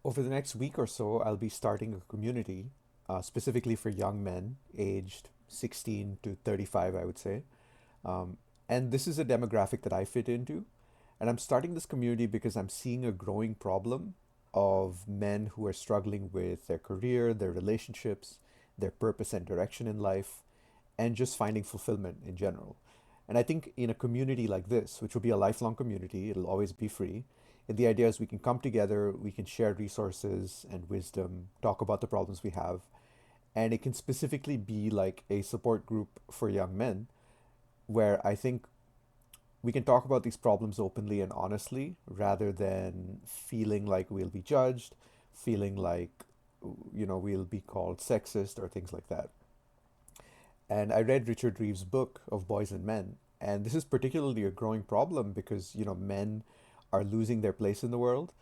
Over the next week or so, I'll be starting a community specifically for young men aged 16 to 35, I would say. Um, and this is a demographic that I fit into. And I'm starting this community because I'm seeing a growing problem of men who are struggling with their career, their relationships, their purpose and direction in life, and just finding fulfillment in general. And I think in a community like this, which will be a lifelong community, it'll always be free. And the idea is we can come together, we can share resources and wisdom, talk about the problems we have, and it can specifically be like a support group for young men where I think we can talk about these problems openly and honestly rather than feeling like we'll be judged, feeling like we'll be called sexist or things like that. And I read Richard Reeves' book of Boys and Men, and this is particularly a growing problem because men are losing their place in the world.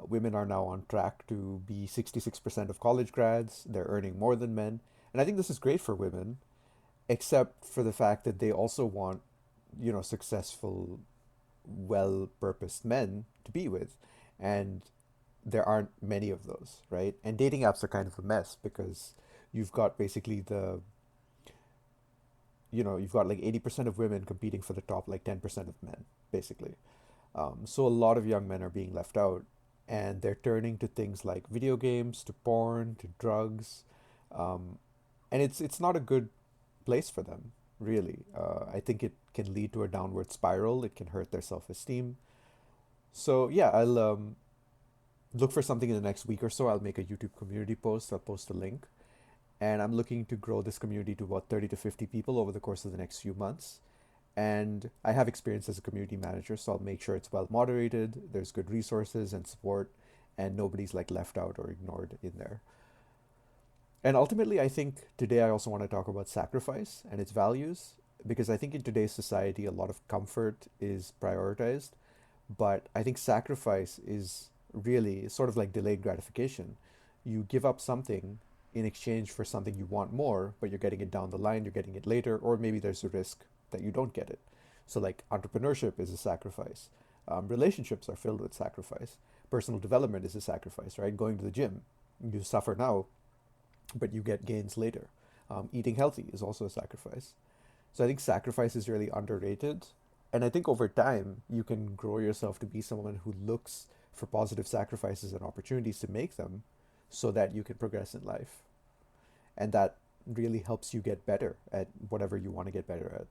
Women are now on track to be 66% of college grads. They're earning more than men. And I think this is great for women, except for the fact that they also want, successful, well-purposed men to be with. And there aren't many of those, right? And dating apps are kind of a mess because you've got basically you've got like 80% of women competing for the top like 10% of men, basically. So a lot of young men are being left out, and they're turning to things like video games, to porn, to drugs, um, and it's not a good place for them, really. I think it can lead to a downward spiral. It can hurt their self-esteem. So yeah, I'll look for something in the next week or so. I'll make a YouTube community post. I'll post a link, and I'm looking to grow this community to about 30 to 50 people over the course of the next few months. And I have experience as a community manager, so I'll make sure it's well moderated, there's good resources and support, and nobody's like left out or ignored in there. And ultimately, I think today I also want to talk about sacrifice and its values, because I think in today's society, a lot of comfort is prioritized, but I think sacrifice is really sort of like delayed gratification. You give up something in exchange for something you want more, but you're getting it down the line, you're getting it later, or maybe there's a risk that you don't get it. So, like, entrepreneurship is a sacrifice. Relationships are filled with sacrifice. Personal development is a sacrifice, right? Going to the gym, you suffer now, but you get gains later. Eating healthy is also a sacrifice. So I think sacrifice is really underrated. And I think over time, you can grow yourself to be someone who looks for positive sacrifices and opportunities to make them so that you can progress in life. And that really helps you get better at whatever you want to get better at.